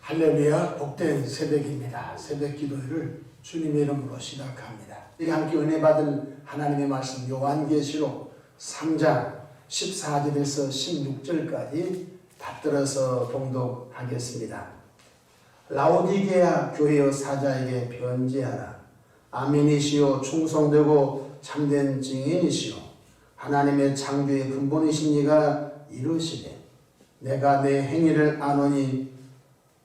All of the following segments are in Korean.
할렐루야, 복된 새벽입니다. 새벽 기도회를 주님의 이름으로 시작합니다. 우리 함께 은혜 받을 하나님의 말씀 요한계시록 3장 14절에서 16절까지 받들어서 봉독하겠습니다. 라오디게아 교회의 사자에게 편지하라. 아멘이시요 충성되고 참된 증인이시요 하나님의 창조의 근본이신 이가 이르시되 내가 내 행위를 아노니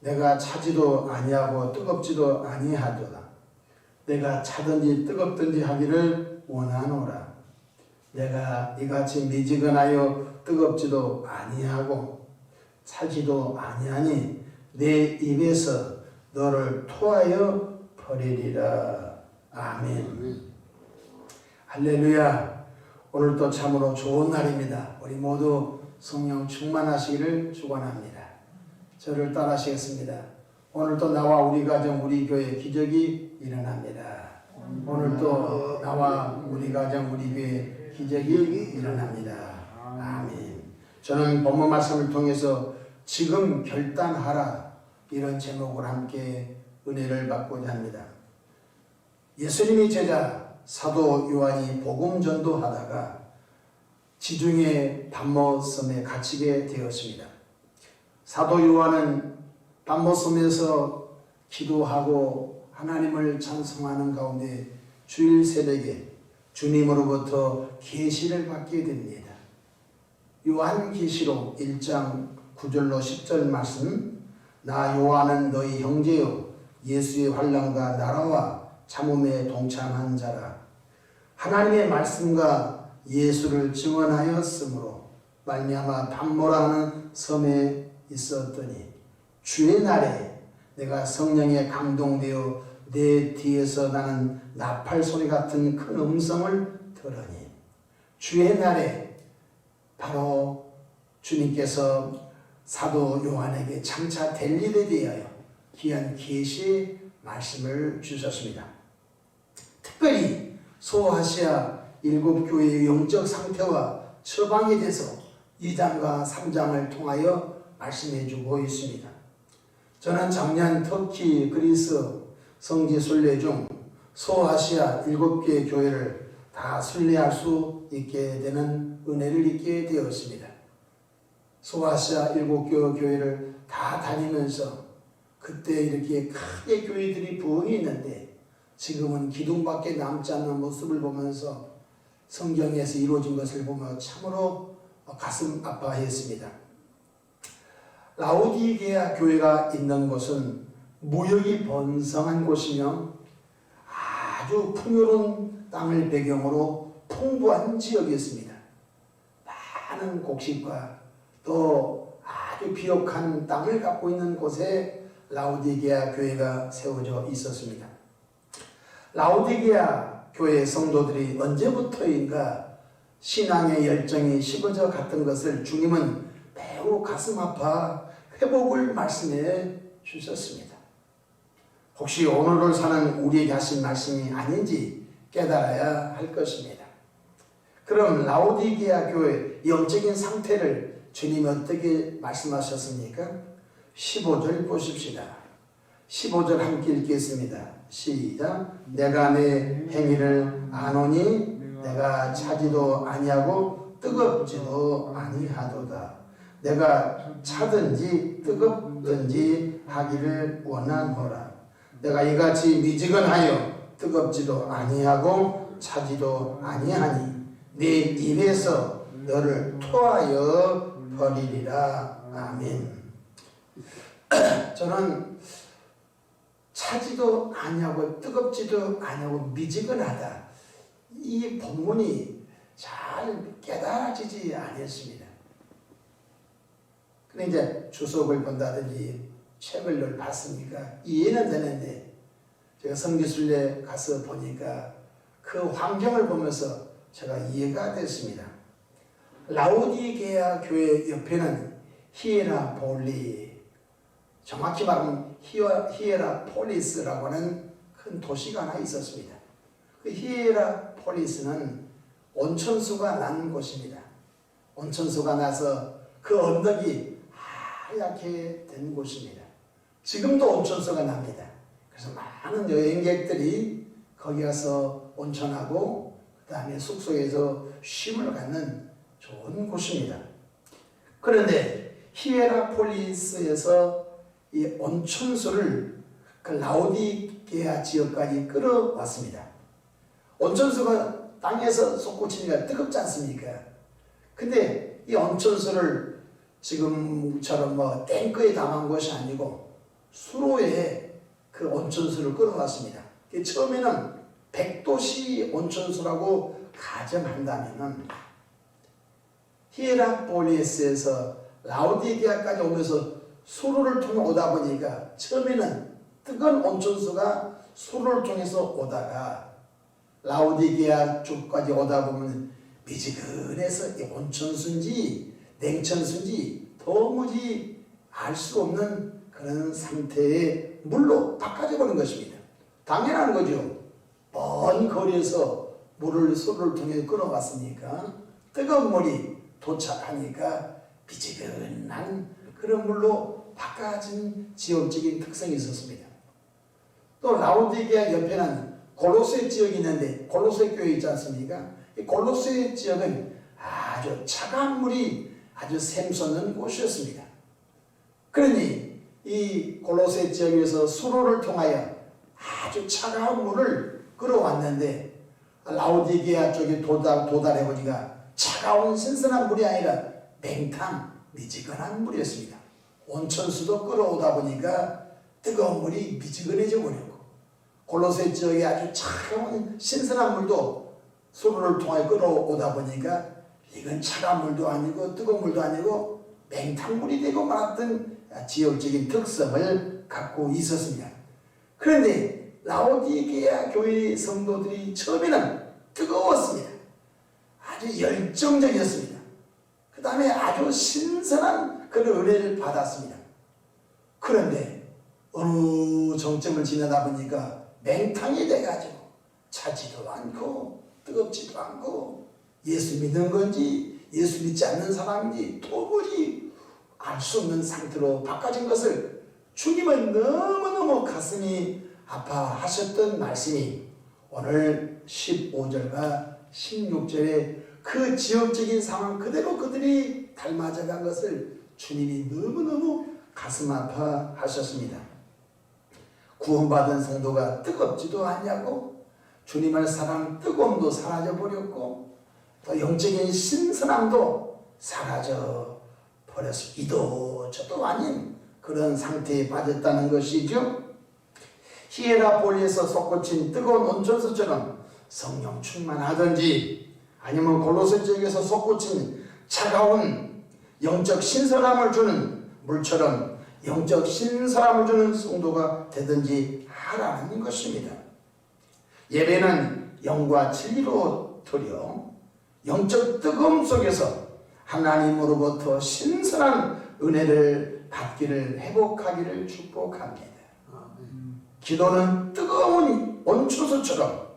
내가 차지도 아니하고 뜨겁지도 아니하도다. 내가 차든지 뜨겁든지 하기를 원하노라. 내가 이같이 미지근하여 뜨겁지도 아니하고 차지도 아니하니 내 입에서 너를 토하여 버리리라. 아멘. 할렐루야. 오늘도 참으로 좋은 날입니다. 우리 모두 성령 충만하시기를 축원합니다. 저를 따라하시겠습니다. 오늘도 나와 우리 가정 우리 교회 기적이 일어납니다. 오늘도 나와 우리 가정 우리 교회 기적이 일어납니다. 아멘. 저는 본문 말씀을 통해서 지금 결단하라 이런 제목을 함께 은혜를 받고자 합니다. 예수님의 제자 사도 요한이 복음 전도하다가 지중해 pat모섬에 갇히게 되었습니다. 사도 요한은 pat모섬에서 기도하고 하나님을 찬송하는 가운데 주일 새벽에 주님으로부터 계시를 받게 됩니다. 요한계시록 1장 9절로 10절 말씀, 나 요한은 너희 형제요 예수의 환난과 나라와 참음에 동참한 자라. 하나님의 말씀과 예수를 증언하였으므로 말미암아 pat모라 하는 섬에 있었더니 주의 날에 내가 성령에 감동되어 내 뒤에서 나는 나팔 소리 같은 큰 음성을 들으니 주의 날에 바로 주님께서 사도 요한에게 장차 될 일에 대하여 귀한 계시의 말씀을 주셨습니다. 특별히 소아시아 7교회의 영적 상태와 처방에 대해서 2장과 3장을 통하여 말씀해 주고 있습니다. 저는 작년 터키, 그리스 성지 순례 중 소아시아 7개 교회를 다 순례할 수 있게 되는 은혜를 입게 되었습니다. 소아시아 7개 교회를 다 다니면서 그때 이렇게 크게 교회들이 부흥이 있는데 지금은 기둥밖에 남지 않는 모습을 보면서 성경에서 이루어진 것을 보며 참으로 가슴 아파했습니다. 라오디게아 교회가 있는 곳은 무역이 번성한 곳이며 아주 풍요로운 땅을 배경으로 풍부한 지역이었습니다. 많은 곡식과 또 아주 비옥한 땅을 갖고 있는 곳에 라오디게아 교회가 세워져 있었습니다. 라오디게아 교회 성도들이 언제부터인가 신앙의 열정이 식어져 갔던 것을 주님은 매우 가슴 아파 회복을 말씀해 주셨습니다. 혹시 오늘을 사는 우리에게 하신 말씀이 아닌지 깨달아야 할 것입니다. 그럼 라오디게아 교회 영적인 상태를 주님이 어떻게 말씀하셨습니까? 15절 보십시다. 15절 함께 읽겠습니다. 시작. 내가 내 행위를 아노니 내가 차지도 아니하고 뜨겁지도 아니하도다. 내가 차든지 뜨겁든지 하기를 원하노라. 내가 이같이 미지근하여 뜨겁지도 아니하고 차지도 아니하니 내 입에서 너를 토하여 버리리라. 아멘. 저는 차지도 아니하고 뜨겁지도 아니하고 미지근하다. 이 본문이 잘 깨달아지지 않았습니다. 근데 이제 주석을 본다든지 책을 늘 봤으니까 이해는 되는데 제가 성지순례 가서 보니까 그 환경을 보면서 제가 이해가 됐습니다. 라오디게아 교회 옆에는 히에라폴리, 정확히 말하면 히에라폴리스라고 하는 큰 도시가 하나 있었습니다. 그 히에라폴리스는 온천수가 나는 곳입니다. 온천수가 나서 그 언덕이 하얗게 된 곳입니다. 지금도 온천수가 납니다. 그래서 많은 여행객들이 거기 가서 온천하고 그 다음에 숙소에서 쉼을 갖는 좋은 곳입니다. 그런데 히에라폴리스에서 이 온천수를 그 라오디게아 지역까지 끌어왔습니다. 온천수가 땅에서 솟구치니까 뜨겁지 않습니까? 근데 이 온천수를 지금처럼 뭐 탱크에 담은 것이 아니고 수로에 그 온천수를 끌어왔습니다. 처음에는 100도씨 온천수라고 가정한다면은 히에라폴리스에서 라오디게아까지 오면서 수로를 통해 오다 보니까 처음에는 뜨거운 온천수가 수로를 통해서 오다가 라오디게아 쪽까지 오다 보면 미지근해서 이 온천수인지 냉천수인지 도무지 알 수 없는 그런 상태의 물로 바꿔져 버린 것입니다. 당연한 거죠. 먼 거리에서 물을 수로를 통해 끌어왔으니까 뜨거운 물이 도착하니까 미지근한 그런 물로 바꿔진 지역적인 특성이 있었습니다. 또 라오디게아 옆에는 골로새 지역이 있는데 골로새 교회 있지 않습니까? 이 골로새 지역은 아주 차가운 물이 아주 샘솟는 곳이었습니다. 그러니 이 골로새 지역에서 수로를 통하여 아주 차가운 물을 끌어왔는데 라오디게아 쪽에 도달해 보니까 차가운 신선한 물이 아니라 맹탕 미지근한 물이었습니다. 온천수도 끌어오다 보니까 뜨거운 물이 미지근해져 버렸고 골로새 지역에 아주 차가운 신선한 물도 수로를 통해 끌어오다 보니까 이건 차가운 물도 아니고 뜨거운 물도 아니고 맹탕물이 되고 말았던 지역적인 특성을 갖고 있었습니다. 그런데 라오디게아 교회 성도들이 처음에는 뜨거웠습니다. 아주 열정적이었습니다. 그 다음에 아주 신선한 그런 은혜를 받았습니다. 그런데 어느 정점을 지나다 보니까 맹탕이 돼가지고 차지도 않고 뜨겁지도 않고 예수 믿는 건지 예수 믿지 않는 사람인지 도무지 알 수 없는 상태로 바꿔진 것을 주님은 너무너무 가슴이 아파하셨던 말씀이 오늘 15절과 16절에 그 지역적인 상황 그대로 그들이 닮아져간 것을 주님이 너무너무 가슴 아파하셨습니다. 구원받은 성도가 뜨겁지도 않냐고 주님을 사랑하는 뜨거움도 사라져버렸고 또 영적인 신선함도 사라져버렸습니다. 이도 저도 아닌 그런 상태에 빠졌다는 것이죠. 히에라폴리에서 솟구친 뜨거운 온천수처럼 성령 충만하든지 아니면 골로새 지역에서 솟구친 차가운 영적 신선함을 주는 물처럼 영적 신선함을 주는 성도가 되든지 하라는 것입니다. 예배는 영과 진리로 드려 영적 뜨거움 속에서 하나님으로부터 신선한 은혜를 받기를 회복하기를 축복합니다. 기도는 뜨거운 온천수처럼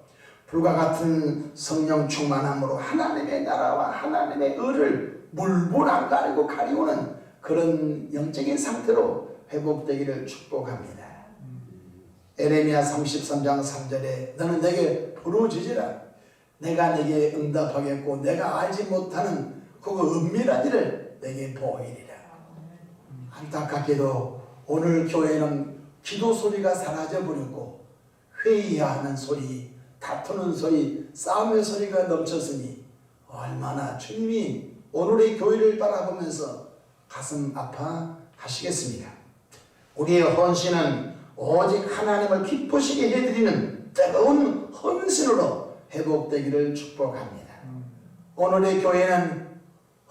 불과 같은 성령 충만함으로 하나님의 나라와 하나님의 의를 물불 안 가리고 가리우는 그런 영적인 상태로 회복되기를 축복합니다. 에레미야 33장 3절에 너는 내게 부르짖으라 내가 내게 응답하겠고 내가 알지 못하는 그 은밀한 일을 내게 보이리라. 안타깝게도 오늘 교회는 기도 소리가 사라져버렸고 회의하는 소리, 다투는 소리, 싸움의 소리가 넘쳤으니 얼마나 주님이 오늘의 교회를 바라보면서 가슴 아파하시겠습니다. 우리의 헌신은 오직 하나님을 기쁘시게 해드리는 뜨거운 헌신으로 회복되기를 축복합니다. 오늘의 교회는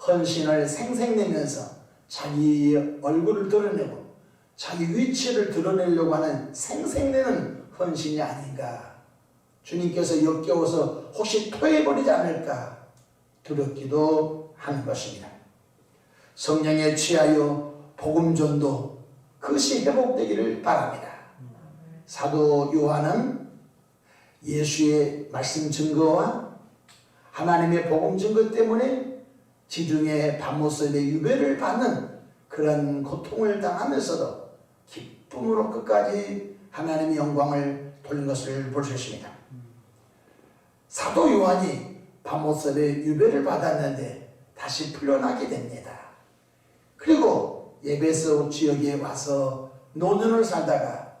헌신을 생생내면서 자기 얼굴을 드러내고 자기 위치를 드러내려고 하는 생생내는 헌신이 아닌가. 주님께서 역겨워서 혹시 토해버리지 않을까 두렵기도 하는 것입니다. 성령에 취하여 복음전도 그것이 회복되기를 바랍니다. 사도 요한은 예수의 말씀 증거와 하나님의 복음 증거 때문에 지중해 바모스의 유배를 받는 그런 고통을 당하면서도 기쁨으로 끝까지 하나님의 영광을 돌린 것을 볼 수 있습니다. 사도 요한이 바모섭의 유배를 받았는데 다시 풀려나게 됩니다. 그리고 에베소 지역에 와서 노년을 살다가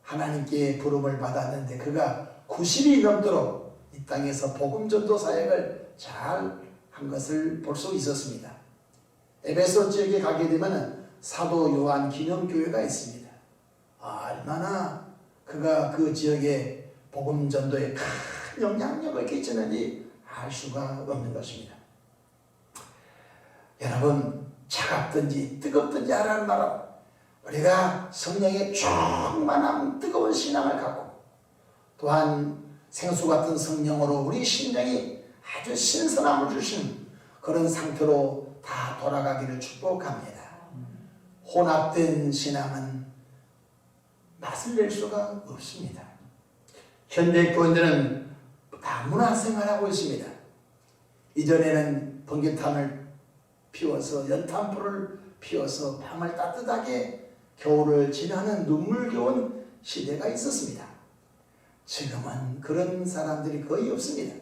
하나님께 부름을 받았는데 그가 90이 넘도록 이 땅에서 복음 전도 사역을 잘 한 것을 볼 수 있었습니다. 에베소 지역에 가게 되면 사도 요한 기념교회가 있습니다. 얼마나 그가 그 지역에 복음 전도에 큰 영향력을 끼치는지 알 수가 없는 것입니다. 여러분, 차갑든지 뜨겁든지 하라는 말은 우리가 성령의 충만한 뜨거운 신앙을 갖고 또한 생수 같은 성령으로 우리 심령이 아주 신선함을 주신 그런 상태로 다 돌아가기를 축복합니다. 혼합된 신앙은 맛을 낼 수가 없습니다. 현대 교인들은 다 문화생활하고 있습니다. 이전에는 번개탄을 피워서 연탄불을 피워서 밤을 따뜻하게 겨울을 지나는 눈물겨운 시대가 있었습니다. 지금은 그런 사람들이 거의 없습니다.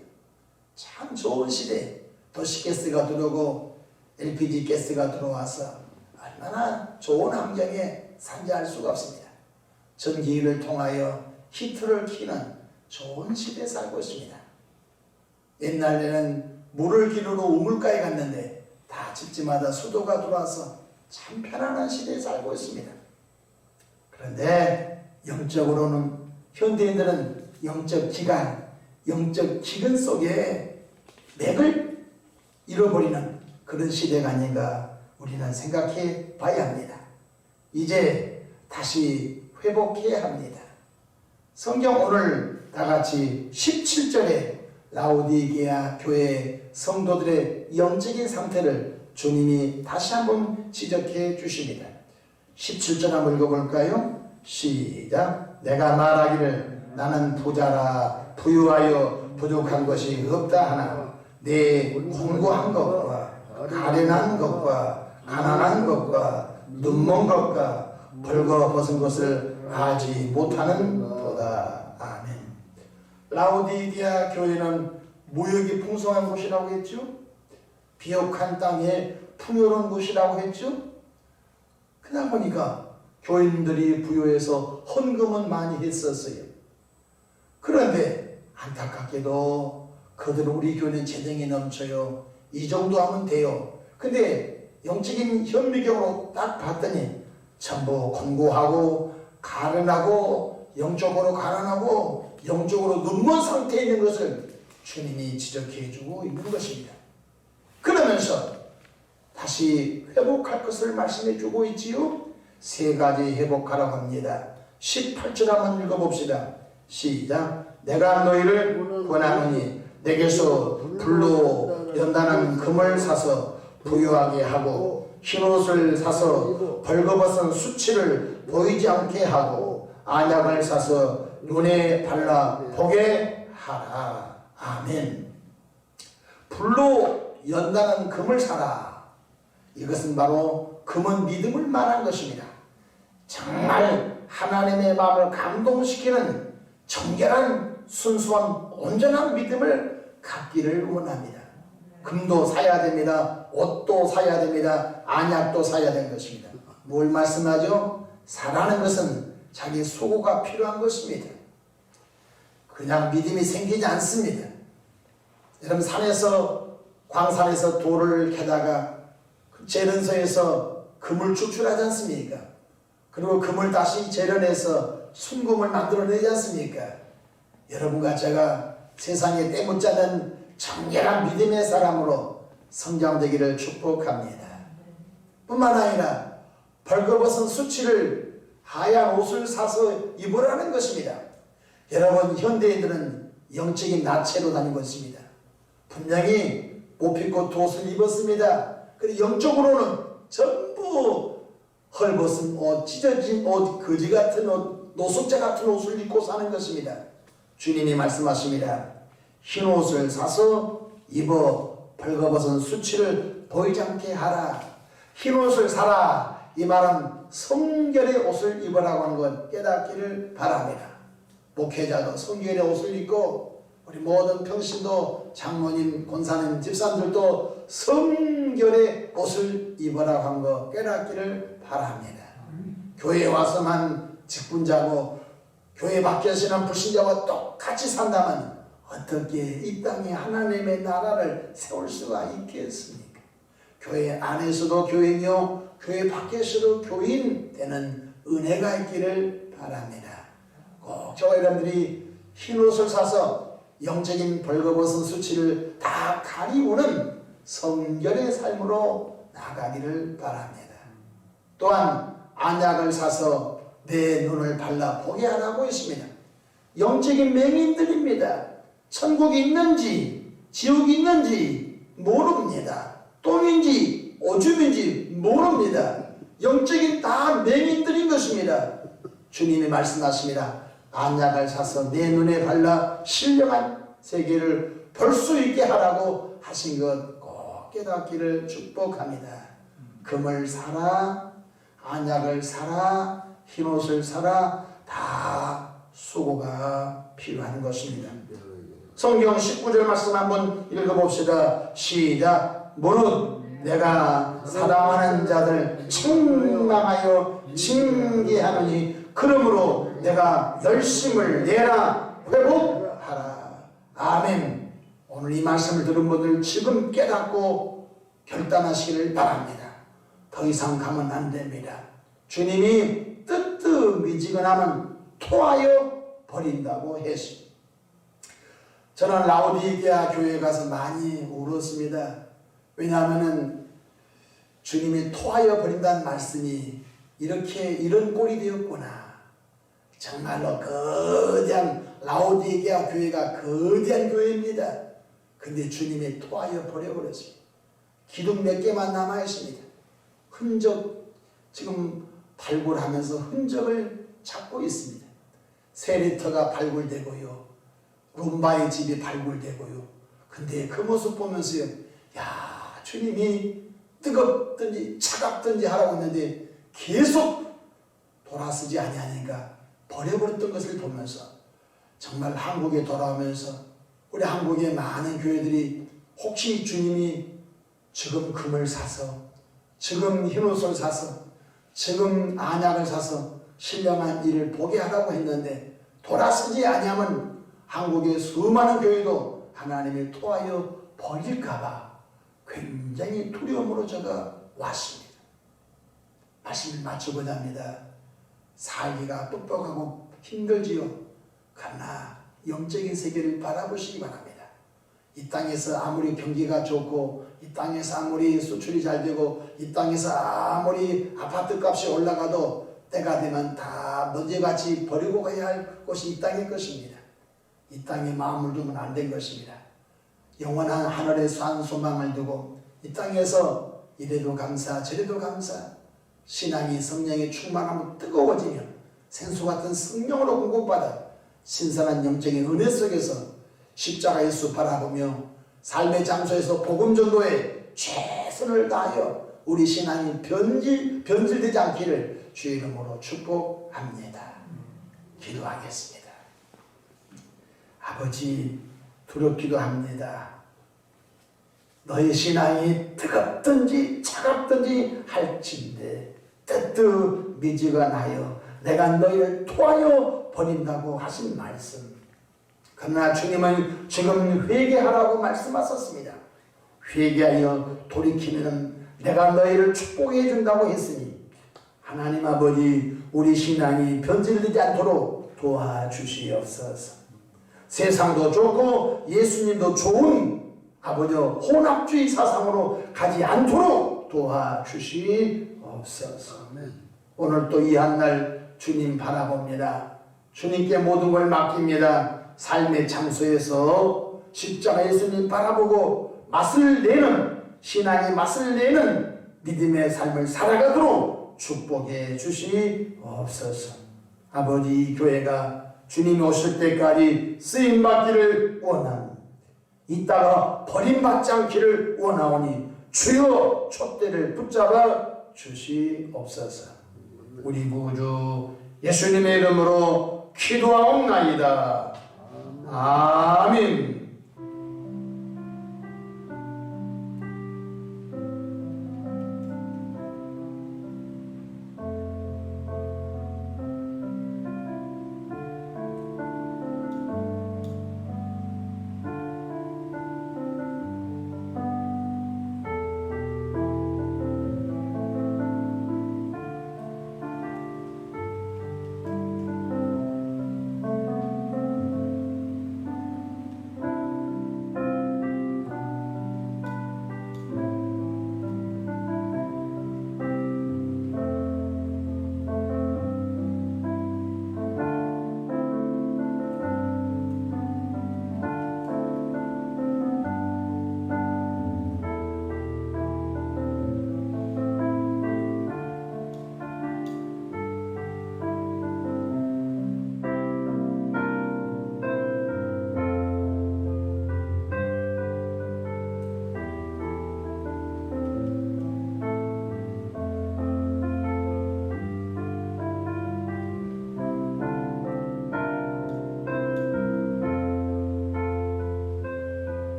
참 좋은 시대, 도시가스가 들어오고 LPG 가스가 들어와서 얼마나 좋은 환경에 산지 알 수가 없습니다. 전기를 통하여 히트를 키는 좋은 시대에 살고 있습니다. 옛날에는 물을 기르러 우물가에 갔는데 다 집집마다 수도가 들어와서 참 편안한 시대에 살고 있습니다. 그런데 영적으로는 현대인들은 영적 기간, 영적 기근 속에 맥을 잃어버리는 그런 시대가 아닌가 우리는 생각해 봐야 합니다. 이제 다시 회복해야 합니다. 성경 오늘 다같이 17절에 라오디게아 교회 성도들의 영적인 상태를 주님이 다시 한번 지적해 주십니다. 17절 한번 읽어볼까요? 시작. 내가 말하기를 나는 부자라 부유하여 부족한 것이 없다 하나 내 공고한 것과 가련한 것과 가난한 것과 눈먼 것과 벌거벗은 것을 하지 못하는 도다. 아멘. 라오디게아 교회는 무역이 풍성한 곳이라고 했죠. 비옥한 땅에 풍요로운 곳이라고 했죠. 그러다 보니까 교인들이 부유해서 헌금은 많이 했었어요. 그런데 안타깝게도 그들은 우리 교회는 재정이 넘쳐요. 이 정도 하면 돼요. 근데 영적인 현미경으로 딱 봤더니 전부 공고하고 가련하고 영적으로 가난하고 영적으로 눈먼 상태에 있는 것을 주님이 지적해 주고 있는 것입니다. 그러면서 다시 회복할 것을 말씀해 주고 있지요. 세 가지 회복하라고 합니다. 18절 한번 읽어봅시다. 시작. 내가 너희를 권하노니 내게서 불로 연단한 금을 사서 부유하게 하고 흰옷을 사서 벌거벗은 수치를 보이지 않게 하고 안약을 사서 눈에 발라 보게 하라. 아멘. 불로 연단한 금을 사라. 이것은 바로 금은 믿음을 말한 것입니다. 정말 하나님의 마음을 감동시키는 정결한 순수한 온전한 믿음을 갖기를 원합니다. 금도 사야 됩니다. 옷도 사야 됩니다. 안약도 사야 되는 것입니다. 뭘 말씀하죠? 사라는 것은 자기 수고가 필요한 것입니다. 그냥 믿음이 생기지 않습니다. 여러분, 산에서 광산에서 돌을 캐다가 재련소에서 금을 추출하지 않습니까? 그리고 금을 다시 재련해서 순금을 만들어내지 않습니까? 여러분과 제가 세상에 때묻지 않은 정결한 믿음의 사람으로 성장되기를 축복합니다. 뿐만 아니라 벌거벗은 수치를 하얀 옷을 사서 입으라는 것입니다. 여러분, 현대인들은 영적인 나체로 다니고 있습니다. 분명히 옷핏꽃 옷을 입었습니다. 그런데 영적으로는 전부 헐벗은 옷, 찢어진 옷, 거지 같은 옷, 노숙자 같은 옷을 입고 사는 것입니다. 주님이 말씀하십니다. 흰 옷을 사서 입어 벌거벗은 수치를 보이지 않게 하라. 흰 옷을 사라. 이 말은 성결의 옷을 입으라고 하는 것 깨닫기를 바랍니다. 목회자도 성결의 옷을 입고 우리 모든 평신도 장로님, 권사님, 집사님들도 성결의 옷을 입으라고 하는 것 깨닫기를 바랍니다. 교회에 와서만 직분자고 교회 밖에서는 불신자와 똑같이 산다면 어떻게 이 땅에 하나님의 나라를 세울 수가 있겠습니까? 교회 안에서도 교인이요 교회 밖에서도 교인 되는 은혜가 있기를 바랍니다. 꼭 저와 여러분들이 흰옷을 사서 영적인 벌거벗은 수치를 다 가리우는 성결의 삶으로 나가기를 바랍니다. 또한 안약을 사서 내 눈을 발라 보게 하라고 했습니다. 영적인 맹인들입니다. 천국이 있는지 지옥이 있는지 모릅니다. 똥인지 오줌인지 모릅니다. 영적인 다 맹인들인 것입니다. 주님이 말씀하십니다. 안약을 사서 내 눈에 발라 신령한 세계를 볼 수 있게 하라고 하신 것 꼭 깨닫기를 축복합니다. 금을 사라, 안약을 사라, 흰옷을 사라, 다 수고가 필요한 것입니다. 성경 19절 말씀 한번 읽어봅시다. 시작. 무릇 내가 사랑하는 자들 책망하여 징계하느니 그러므로 내가 열심을 내라 회복하라. 아멘. 오늘 이 말씀을 들은 분들 지금 깨닫고 결단하시기를 바랍니다. 더 이상 가면 안 됩니다. 주님이 뜨뜻미지근하면 토하여 버린다고 했습니다. 저는 라오디게아 교회에 가서 많이 울었습니다. 왜냐하면 주님이 토하여 버린다는 말씀이 이런 꼴이 되었구나. 정말로 거대한 라오디게아 교회가 거대한 교회입니다. 근데 주님이 토하여 버려버렸습니다. 기둥 몇 개만 남아있습니다. 흔적 지금 발굴하면서 흔적을 찾고 있습니다. 세리터가 발굴되고요. 룸바의 집이 발굴되고요. 근데 그 모습 보면서요. 야, 주님이 뜨겁든지 차갑든지 하라고 했는데 계속 돌아서지 아니하니까 버려버렸던 것을 보면서 정말 한국에 돌아오면서 우리 한국의 많은 교회들이 혹시 주님이 지금 금을 사서 지금 흰옷을 사서 지금 안약을 사서 신령한 일을 보게 하라고 했는데 돌아서지 아니하면 한국의 수많은 교회도 하나님이 토하여 버릴까봐 굉장히 두려움으로 제가 왔습니다. 말씀을 마치고자 합니다. 살기가 뻑뻑하고 힘들지요. 그러나 영적인 세계를 바라보시기 바랍니다. 이 땅에서 아무리 경기가 좋고 이 땅에서 아무리 수출이 잘 되고 이 땅에서 아무리 아파트 값이 올라가도 때가 되면 다 먼지같이 버리고 가야 할 곳이 이 땅일 것입니다. 이 땅에 마음을 두면 안 된 것입니다. 영원한 하늘의 산 소망을 두고 이 땅에서 이래도 감사 저래도 감사 신앙이 성령의 충만함으로 뜨거워지면 생수 같은 성령으로 공급받아 신선한 영적인 은혜 속에서 십자가 예수 바라보며 삶의 장소에서 복음 전도에 최선을 다하여 우리 신앙이 변질되지 않기를 주의 이름으로 축복합니다. 기도하겠습니다. 아버지 두렵기도 합니다. 너희 신앙이 뜨겁든지 차갑든지 할진대 뜨뜻미지근하여 내가 너희를 토하여 버린다고 하신 말씀. 그러나 주님은 지금 회개하라고 말씀하셨습니다. 회개하여 돌이키면 내가 너희를 축복해 준다고 했으니 하나님 아버지 우리 신앙이 변질되지 않도록 도와주시옵소서. 세상도 좋고 예수님도 좋은 아버지 혼합주의 사상으로 가지 않도록 도와주시옵소서. 오늘 또 이 한 날 주님 바라봅니다. 주님께 모든 걸 맡깁니다. 삶의 장소에서 십자가 예수님 바라보고 맛을 내는 신앙의 맛을 내는 믿음의 삶을 살아가도록 축복해 주시옵소서. 아버지 이 교회가 주님이 오실 때까지 쓰임받기를 원합니다. 이따가 버림받지 않기를 원하오니 주여 촛대를 붙잡아 주시옵소서. 우리 구주 예수님의 이름으로 기도하옵나이다. 아멘.